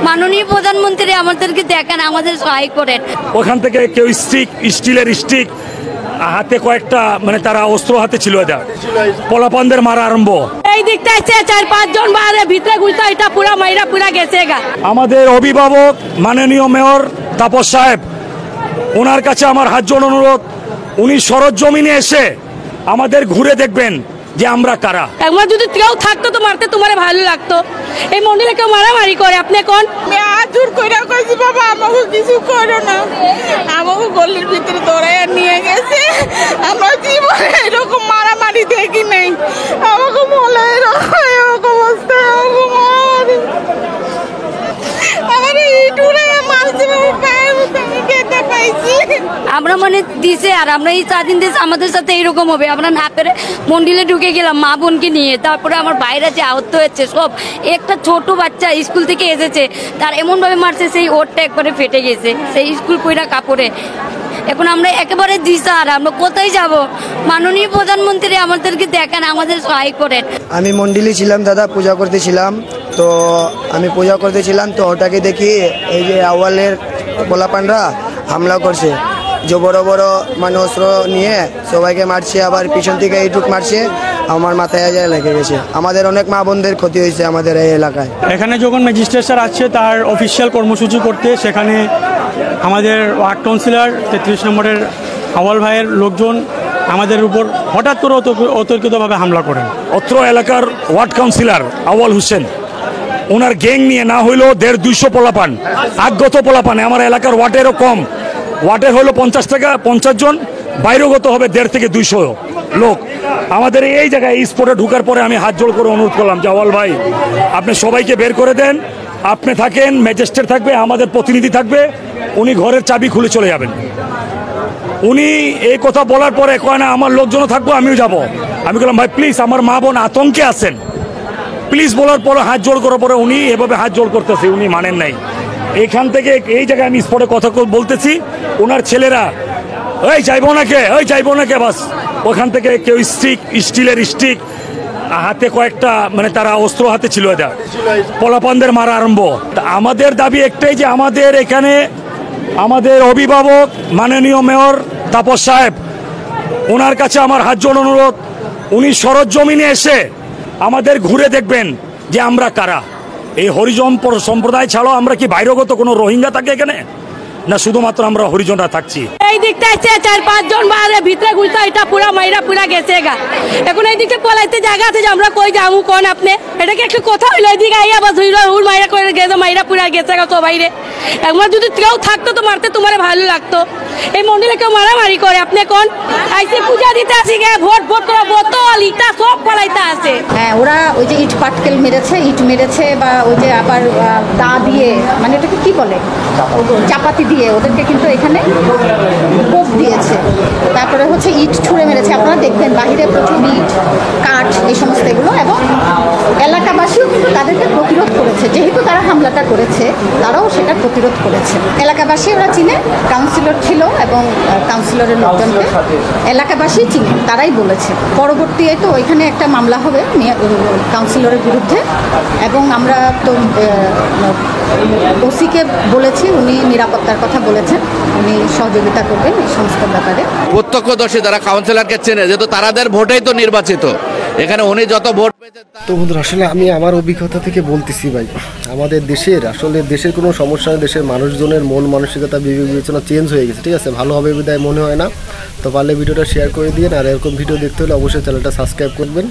মাননীয় প্রধানমন্ত্রী আমাদেরকে দেখেন, আমাদের সহায় করেন। ওখান থেকে কেউ স্টিলের স্টিক হাতে কয়েকটা মানে তারা অস্ত্র হাতে ছিল, এটা পোলাপানদের মারা আরম্ভ। এই দিকটা আছে 4-5 জন বাইরে ভিতরে ঘুরতে, এটা পুরা মাইরা পুরা গেছে গা। আমাদের অভিভাবক মাননীয় মেয়র তাপস সাহেব, ওনার কাছে আমার হাত জোড় অনুরোধ, উনি সরজমিনে এসে আমাদের ঘুরে দেখবেন যে আমরা কারা। একবার যদি কেউ থাকতো তো মারতে তোমার ভালো লাগতো। এই মন্দিরে কেউ মারামারি করে, আপনি কোন জোর করে কইছি বাবা আমাকে কিছু করো না, আমাকে গলির ভিতরে দৌড়াইয়া নিয়ে গেছে। আমরা জীবনে এরকম মারামারি দেখি নাই, আমাকে বলে এরকম অবস্থা আমার ইটুরে মারছে, খেতে পাইছি। আমরা মানে দিছে আর আমরা এই 4 দিন দিয়েছে আমাদের সাথে এইরকম হবে। আমরা না পেরে মন্দিরে ঢুকে গেলাম মা বোনকে নিয়ে, তারপরে আমার বাইরে যে আহত হয়েছে সব, একটা ছোট বাচ্চা স্কুল থেকে এসেছে, তার এমন ভাবে মারছে সেই ওরটা একবারে ফেটে গেছে, সেই স্কুল পয়রা কাপড়ে। এখন আমরা একেবারে দিশা, আর আমরা কোথায় যাব? মাননীয় প্রধানমন্ত্রী আমাদেরকে দেখেন, আমাদের সহায় করেন। আমি মন্দিরে ছিলাম দাদা, পূজা করতেছিলাম, তো আমি পূজা করতেছিলাম তো ওটাকে দেখি এই যে আওয়ালের পোলাপানরা হামলা করছে, যে বড় বড় মানে অস্ত্র নিয়ে সবাইকে মারছে, আবার পিছন থেকে এইটুক মারছে, আমার মাথায় লেগে গেছে। আমাদের অনেক মা বোনদের ক্ষতি হয়েছে আমাদের এই এলাকায়। এখানে যখন ম্যাজিস্ট্রেট স্যার আসছে তার অফিসিয়াল কর্মসূচি করতে, সেখানে আমাদের ওয়ার্ড কাউন্সিলর 33 নম্বরের আওয়াল ভাইয়ের লোকজন আমাদের উপর হঠাৎ করে অতর্কিতভাবে হামলা করেন। অত্র এলাকার ওয়ার্ড কাউন্সিলর আওয়াল হোসেন, ওনার গ্যাং নিয়ে না হইলেও 150-200 পোলাপান, আগত পোলাপান। আমার এলাকার ওয়ার্ডেরও কম, ওয়ার্ডের হলো 50 জন, বাইরেগত হবে 150 থেকে 200 লোক। আমাদের এই জায়গায় এই স্পটে ঢুকার পরে আমি হাত জোড় করে অনুরোধ করলাম যে আওয়াল ভাই, আপনি সবাইকে বের করে দেন, আপনি থাকেন, ম্যাজিস্ট্রেট থাকবে, আমাদের প্রতিনিধি থাকবে, উনি ঘরের চাবি খুলে চলে যাবেন। উনি এই কথা বলার পরে কয় না আমার লোকজনও থাকবো, আমিও যাব। আমি বললাম ভাই প্লিজ, আমার মা বোন আতঙ্কে আছেন, প্লিজ বলার পরে হাত জোড় করার পরে উনি এভাবে হাত জোড় করতেছে, উনি মানেন নাই। এইখান থেকে এই জায়গায় আমি স্পটে কথা বলতেছি, ওনার ছেলেরা ওই যাইবো নাকে বাস, ওখান থেকে কেউ স্টিলের স্টিক হাতে কয়েকটা মানে তারা অস্ত্র হাতে ছিল, এটা পোলাপানদের মারা আরম্ভ। আমাদের দাবি একটাই যে আমাদের এখানে আমাদের অভিভাবক মাননীয় মেয়র তাপস সাহেব, ওনার কাছে আমার হাত জোড় অনুরোধ, উনি সরজমিনে এসে আমাদের ঘুরে দেখবেন যে আমরা কারা। এই হরিজন সম্প্রদায় ছাড়াও আমরা কি বাইরেগত কোনো রোহিঙ্গা থাকে এখানে, না শুধুমাত্র আমরা হরিজনরা থাকছি? এই দিকটা আছে 4-5 জন বাইরে ভিতরে ঘুরতে, এটা পুরা মাইরা পুরা গেছে গা। এখন এই দিকটা পলাইতে জায়গা আছে যে আমরা কই যাবো কোন? আপনি এটাকে একটু কথা হইলো, এদিকে আইয়া বাস হইলো হুল মাইরা করে গেছে, মাইরা পুরা গেছে গা সবাই রে। একবার যদি কেউ থাকতো তো মারতে তোমার ভালো লাগতো। এই মন্দিরে কেউ মারামারি করে, আপনি কোন? আইসে পূজা দিতে আসি গে, ভোট করা বোতল ইটা সব পলাইতে আছে। হ্যাঁ, ওরা ওই যে ইট পাটকেল মেরেছে, ইট মেরেছে, বা ওই যে আবার দা দিয়ে, মানে এটাকে কি বলে, চাপাতি দিয়ে ওদেরকে কিন্তু এখানে কোপ দিয়েছে। তারপরে হচ্ছে ইট ছুঁড়ে মেরেছে, আপনারা দেখবেন বাহিরে প্রচুর ইট কাঠ এই সমস্ত এগুলো, এবং এলাকাবাসীও কিন্তু তাদেরকে প্রতিরোধ করেছে। যেহেতু তারা হামলাটা করেছে, তারাও সেটা প্রতিরোধ করেছে। এলাকাবাসী ওরা চিনে, কাউন্সিলর ছিল এবং কাউন্সিলরের লোকজনকে এলাকাবাসী চিনে, তারাই বলেছে। পরবর্তীতে তো ওইখানে একটা মামলা হবে কাউন্সিলরের বিরুদ্ধে, এবং আমরা তো ওসিকে বলেছি, উনি নিরাপত্তার কথা বলেছেন, উনি সহযোগিতা করবেন এই সমস্ত ব্যাপারে। প্রত্যক্ষদর্শী যারা কাউন্সিলরকে চেনে, যেহেতু তারাদের ভোটেই তো নির্বাচিত, এখানে উনি যত ভোট পেয়েছেন। তো বন্ধুরা, আসলে আমি আমার অভিজ্ঞতা থেকে বলতেছি ভাই, আমাদের দেশের আসলে দেশের কোনো সমস্যা নেই, দেশের মানুষজনের মন মানসিকতা বিবেচনা চেঞ্জ হয়ে গেছে, ঠিক আছে? ভালো হবে বিদায় মনে হয় না। তো পারলে ভিডিওটা শেয়ার করে দিন, আর এরকম ভিডিও দেখতে হলে অবশ্যই চ্যানেলটা সাবস্ক্রাইব করবেন।